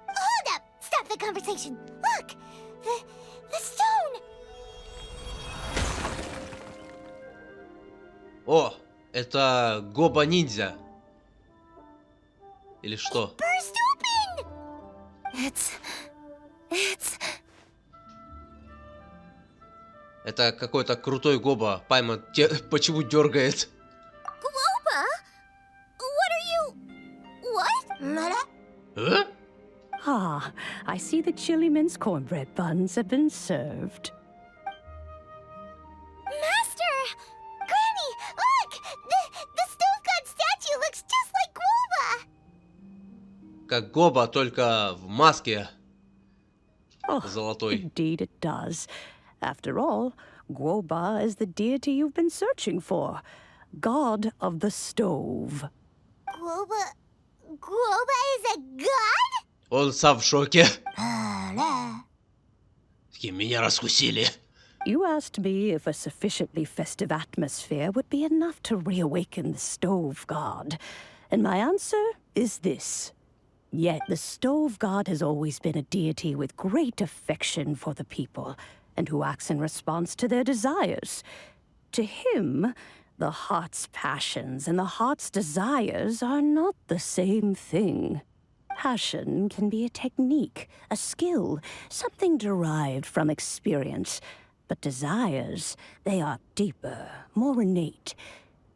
Hold up! Stop the conversation! Look! The stone! О, это Гоба-ниндзя. Или что? Burst open! It's... Это какой-то крутой Гоба. Пайма почему дергает? Globa? What are you... What? А? Ah, I see the chili mince cornbread buns have been served. Master! Granny, look! The stove god statue looks just like Globa! Как Гоба, только в маске Oh, золотой. indeed it does. After all, Guoba is the deity you've been searching for, god of the stove. Globa is a god? Он сам в шоке. Такие, меня раскусили. You asked me if a sufficiently festive atmosphere would be enough to reawaken the stove god, and my answer is this. Yet the stove god has always been a deity with great affection for the people, and who acts in response to their desires. To him, the heart's passions and the heart's desires are not the same thing. Passion can be a technique, a skill, something derived from experience. But desires, they are deeper, more innate.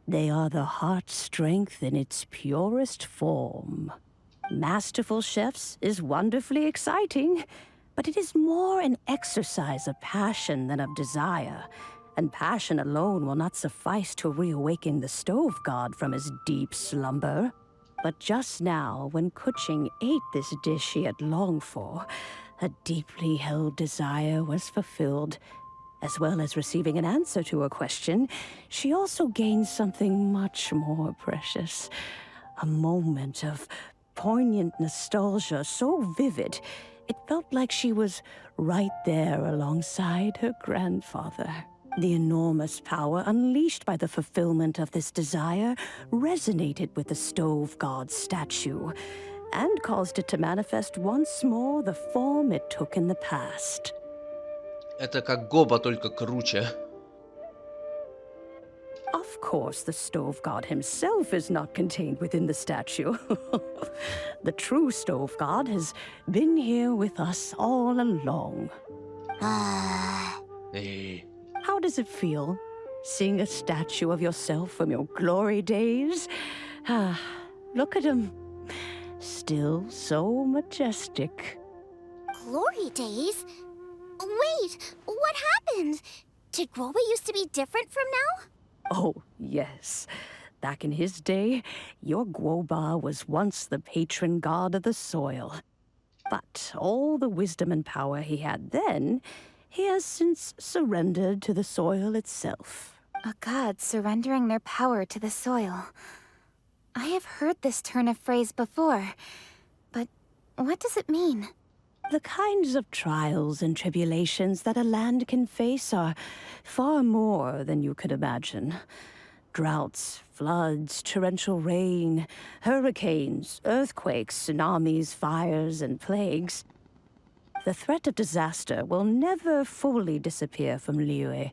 They are the heart's strength in its purest form. Masterful chefs is wonderfully exciting, but it is more an exercise of passion than of desire, and passion alone will not suffice to reawaken the stove god from his deep slumber. But just now, when Kuching ate this dish he had longed for, a deeply held desire was fulfilled. As well as receiving an answer to a question, she also gained something much more precious. A moment of poignant nostalgia so vivid, it felt like she was right there alongside her grandfather. The enormous power unleashed by the fulfillment of this desire resonated with the stove god's statue, and caused it to manifest once more the form it took in the past. Это как Гоба, только круче. Of course, the stove god himself is not contained within the statue. The true stove god has been here with us all along. Эй. How does it feel, seeing a statue of yourself from your glory days? Ah, look at him. Still so majestic. Glory days? Wait, what happened? Did Globa used to be different from now? Oh, yes. Back in his day, your Guoba was once the patron god of the soil. But all the wisdom and power he had then, he has since surrendered to the soil itself. A god surrendering their power to the soil. I have heard this turn of phrase before, but what does it mean? The kinds of trials and tribulations that a land can face are far more than you could imagine. Droughts, floods, torrential rain, hurricanes, earthquakes, tsunamis, fires, and plagues. The threat of disaster will never fully disappear from Liyue.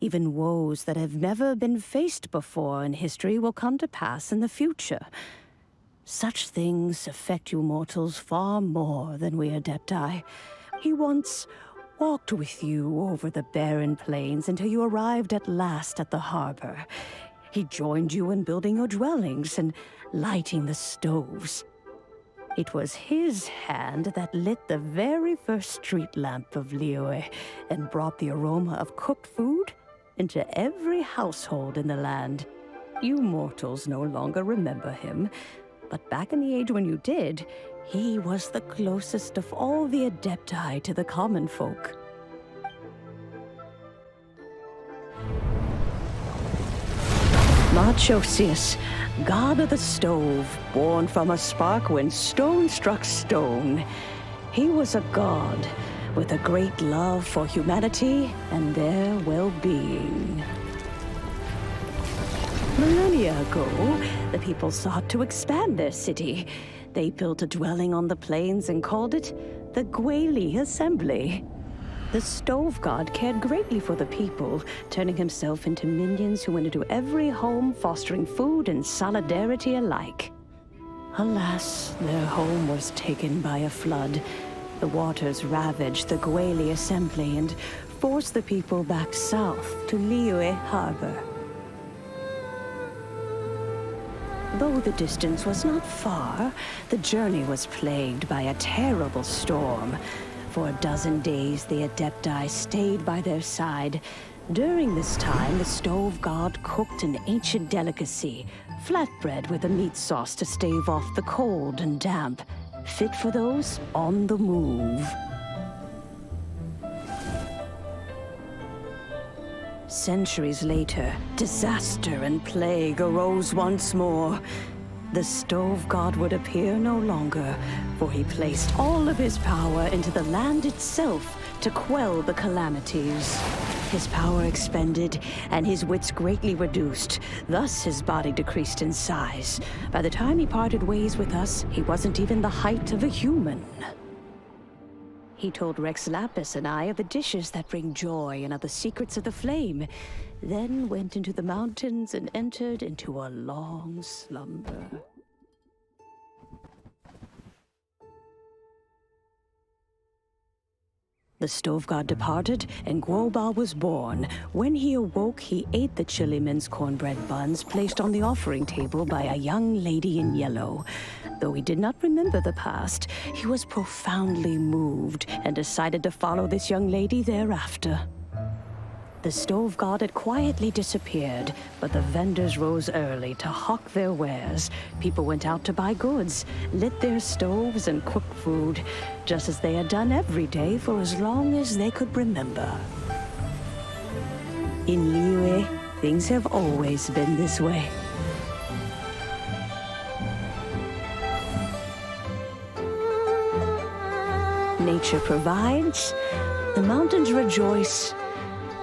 Even woes that have never been faced before in history will come to pass in the future. Such things affect you mortals far more than we Adepti. He once walked with you over the barren plains until you arrived at last at the harbor. He joined you in building your dwellings and lighting the stoves. It was his hand that lit the very first street lamp of Liyue and brought the aroma of cooked food into every household in the land. You mortals no longer remember him, but back in the age when you did, he was the closest of all the Adepti to the common folk. Machosius, god of the stove, born from a spark when stone struck stone. He was a god with a great love for humanity and their well-being. Millennia ago, the people sought to expand their city. They built a dwelling on the plains and called it the Gueli Assembly. The stove god cared greatly for the people, turning himself into minions who went into every home, fostering food and solidarity alike. Alas, their home was taken by a flood. The waters ravaged the Gwali assembly and forced the people back south to Liyue Harbor. Though the distance was not far, the journey was plagued by a terrible storm. For a dozen days, the Adepti stayed by their side. During this time, the stove god cooked an ancient delicacy, flatbread with a meat sauce to stave off the cold and damp, fit for those on the move. Centuries later, disaster and plague arose once more. The stove god would appear no longer, for he placed all of his power into the land itself to quell the calamities. His power expended, and his wits greatly reduced. Thus his body decreased in size. By the time he parted ways with us, he wasn't even the height of a human. He told Rex Lapis and I of the dishes that bring joy and of the secrets of the flame, then went into the mountains and entered into a long slumber. The stove god departed, and Guoba was born. When he awoke, he ate the chiliman's cornbread buns placed on the offering table by a young lady in yellow. Though he did not remember the past, he was profoundly moved and decided to follow this young lady thereafter. The stove god had quietly disappeared, but the vendors rose early to hawk their wares. People went out to buy goods, lit their stoves, and cooked food, just as they had done every day for as long as they could remember. In Liyue, things have always been this way. Nature provides, the mountains rejoice.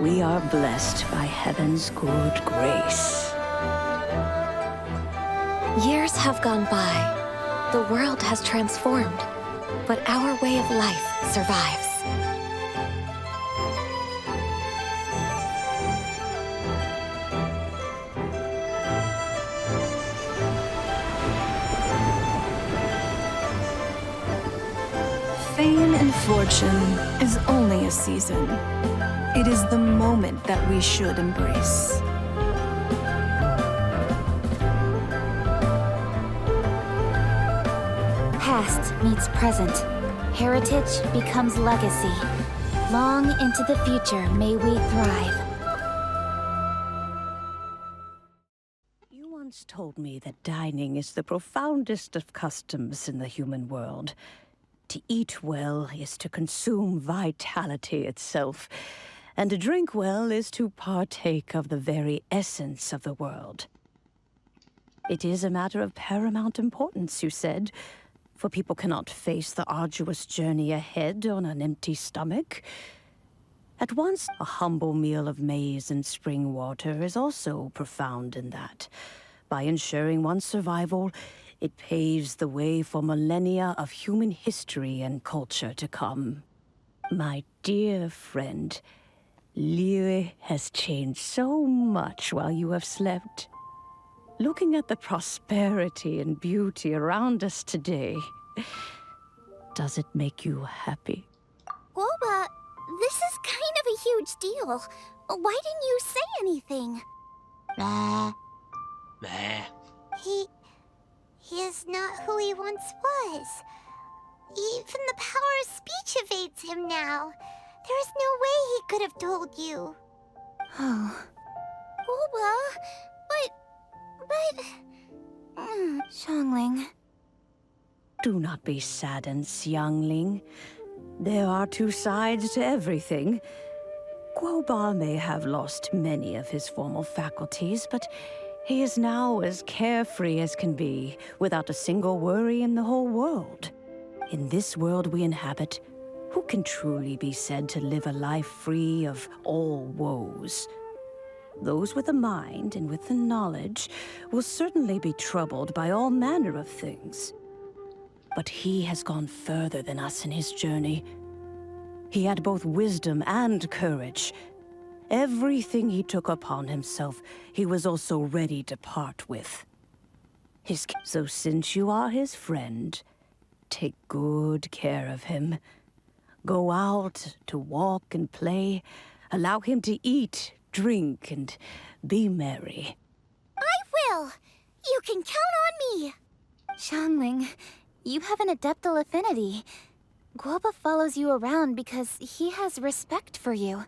We are blessed by heaven's good grace. Years have gone by. The world has transformed, but our way of life survives. Fame and fortune is only a season. It is the moment that we should embrace. Past meets present. Heritage becomes legacy. Long into the future may we thrive. You once told me that dining is the profoundest of customs in the human world. To eat well is to consume vitality itself, and to drink well is to partake of the very essence of the world. It is a matter of paramount importance, you said, for people cannot face the arduous journey ahead on an empty stomach. At once, a humble meal of maize and spring water is also profound in that. By ensuring one's survival, it paves the way for millennia of human history and culture to come. My dear friend, Liyue has changed so much while you have slept. Looking at the prosperity and beauty around us today, does it make you happy? Guoba, this is kind of a huge deal. Why didn't you say anything? Meh. He is not who he once was. Even the power of speech evades him now. There is no way he could have told you. Oh. Guoba, Xiangling. Do not be saddened, Xiangling. There are two sides to everything. Guoba may have lost many of his formal faculties, but he is now as carefree as can be, without a single worry in the whole world. In this world we inhabit, who can truly be said to live a life free of all woes? Those with a mind and with the knowledge will certainly be troubled by all manner of things. But he has gone further than us in his journey. He had both wisdom and courage. Everything he took upon himself, he was also ready to part with. So since you are his friend, take good care of him. Go out to walk and play. Allow him to eat, drink, and be merry. I will! You can count on me! Xiangling, you have an adeptal affinity. Guoba follows you around because he has respect for you.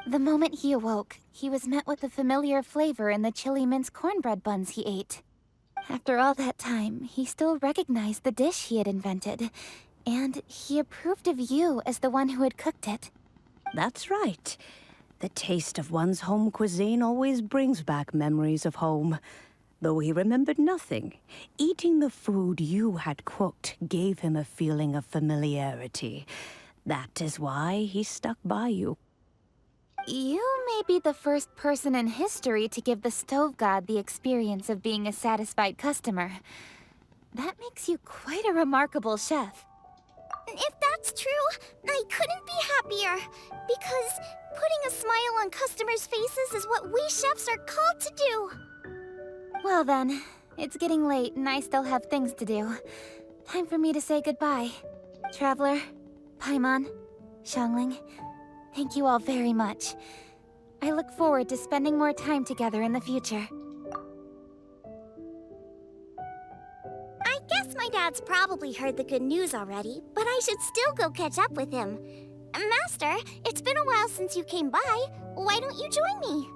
The moment he awoke, he was met with a familiar flavor in the chili mince cornbread buns he ate. After all that time, he still recognized the dish he had invented, and he approved of you as the one who had cooked it. That's right. The taste of one's home cuisine always brings back memories of home. Though he remembered nothing, eating the food you had cooked gave him a feeling of familiarity. That is why he stuck by you. You may be the first person in history to give the stove god the experience of being a satisfied customer. That makes you quite a remarkable chef. If that's true, I couldn't be happier. Because putting a smile on customers' faces is what we chefs are called to do. Well then, it's getting late and I still have things to do. Time for me to say goodbye. Traveler, Paimon, Xiangling, thank you all very much. I look forward to spending more time together in the future. I guess my dad's probably heard the good news already, but I should still go catch up with him. Master, it's been a while since you came by. Why don't you join me?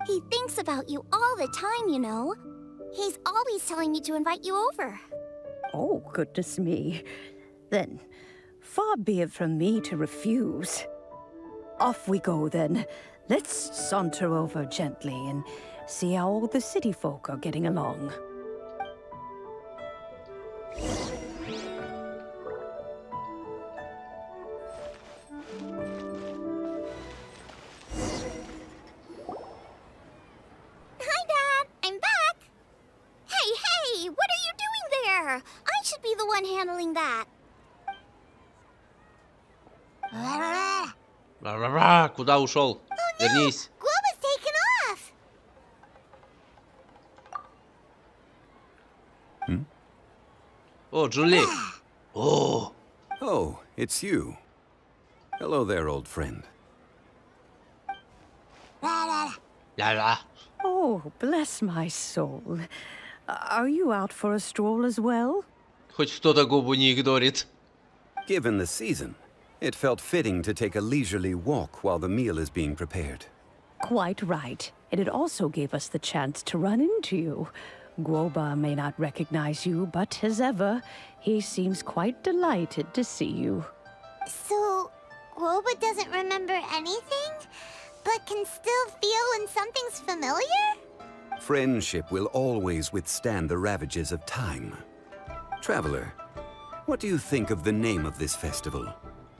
He thinks about you all the time, you know. He's always telling me to invite you over. Oh, goodness me. Then, far be it from me to refuse. Off we go, then. Let's saunter over gently and see how all the city folk are getting along. Hi, Dad. I'm back. Hey, what are you doing there? I should be the one handling that. Куда ушел? Вернись. Guoba's taken off. О, Джунли. О. Oh, it's you. Hello there, old friend. Ля-ля. Oh, bless my soul. Are you out for a stroll as well? Хоть кто-то губу не игнорит. Given the season, it felt fitting to take a leisurely walk while the meal is being prepared. Quite right. And it also gave us the chance to run into you. Guoba may not recognize you, but as ever, he seems quite delighted to see you. So, Guoba doesn't remember anything, but can still feel when something's familiar? Friendship will always withstand the ravages of time. Traveler, what do you think of the name of this festival?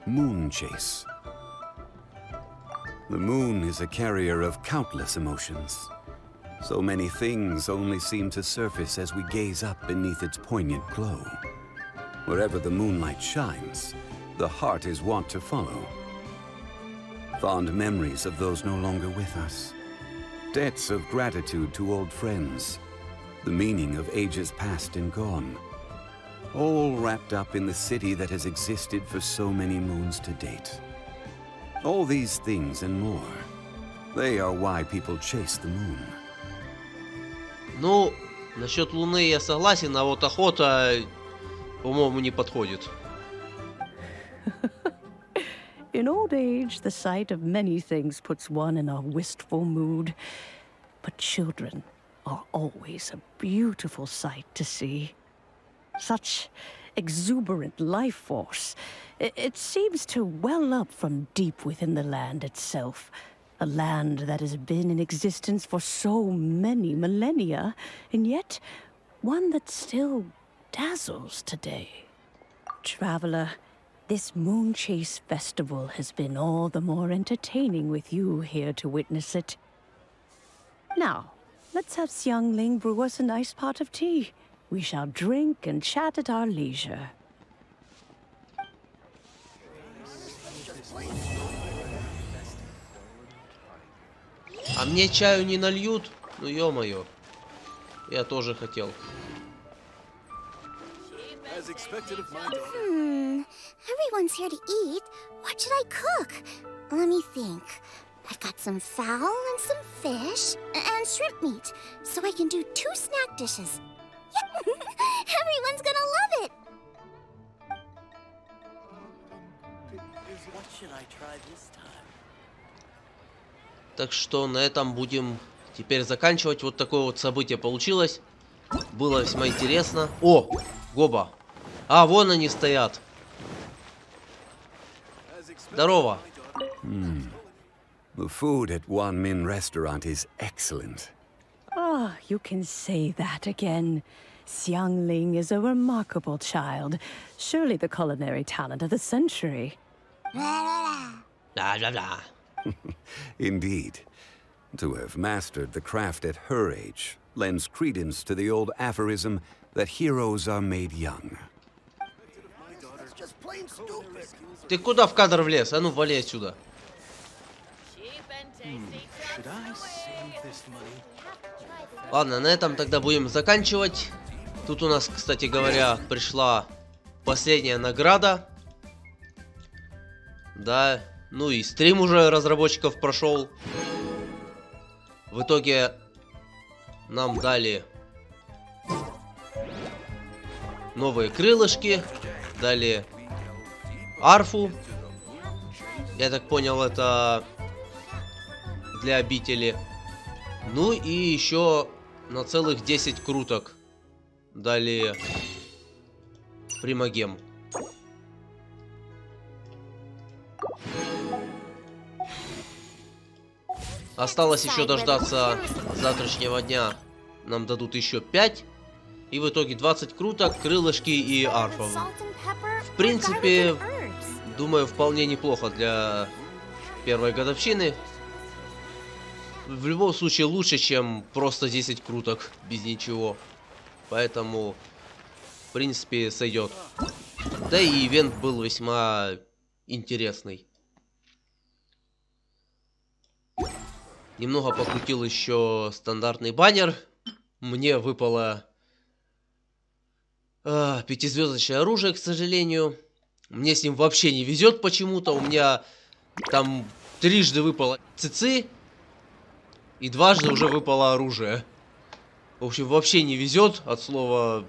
Moon Chase. The moon is a carrier of countless emotions. So many things only seem to surface as we gaze up beneath its poignant glow. Wherever the moonlight shines, the heart is wont to follow. Fond memories of those no longer with us. Debts of gratitude to old friends. The meaning of ages past and gone. All wrapped up in the city that has existed for so many moons to date. All these things and more. They are why people chase the moon. Ну, насчет Луны я согласен, а вот охота, по-моему, не подходит. In old age, the sight of many things puts one in a wistful mood. But children are always a beautiful sight to see. Such exuberant life force. It seems to well up from deep within the land itself. A land that has been in existence for so many millennia, and yet one that still dazzles today. Traveler, this Moon Chase Festival has been all the more entertaining with you here to witness it. Now, let's have Xiangling brew us a nice pot of tea. We shall drink and chat at our leisure. А мне чаю не нальют? Ну ё-моё. Я тоже хотел. Everyone's here to eat. What should I cook? Let me think. I've got some fowl and some fish and shrimp meat, so I can do 2 snack dishes. Everyone's gonna love it. What should I try this time? Так что на этом будем теперь заканчивать. Вот такое вот событие получилось. Было весьма интересно. О, Гоба. А, вон они стоят. Здорово. The food at Wan Min restaurant is excellent. Ah, you can say that again. Xiangling is a remarkable child. Surely the culinary talent of the century. Blah, blah, blah. Indeed. To have mastered the craft at her age lends credence to the old aphorism that heroes are made young. Ты куда в кадр влез? А ну, вали отсюда. Ладно, на этом тогда будем заканчивать. Тут у нас, кстати говоря, пришла последняя награда. Да, ну и стрим уже разработчиков прошел. В итоге нам дали новые крылышки, дали арфу. Я так понял, это для обители. Ну и еще на целых 10 круток дали примагем. Осталось еще дождаться завтрашнего дня. Нам дадут еще 5. И в итоге 20 круток, крылышки и арфа. В принципе, думаю, вполне неплохо для первой годовщины. В любом случае лучше, чем просто 10 круток без ничего. Поэтому, в принципе, сойдет. Да и ивент был весьма интересный. Немного покрутил еще стандартный баннер. Мне выпало 5-звездочное оружие, к сожалению. Мне с ним вообще не везет почему-то. У меня там трижды выпало цицы. И дважды уже выпало оружие. В общем, вообще не везет. От слова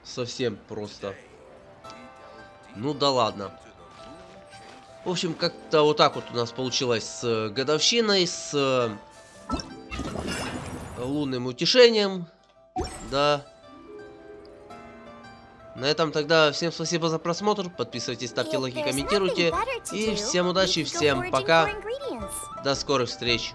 совсем просто. Ну да ладно. В общем, как-то вот так вот у нас получилось с годовщиной, с лунным утешением. Да. На этом тогда всем спасибо за просмотр. Подписывайтесь, ставьте лайки, комментируйте. И всем удачи, всем пока. До скорых встреч.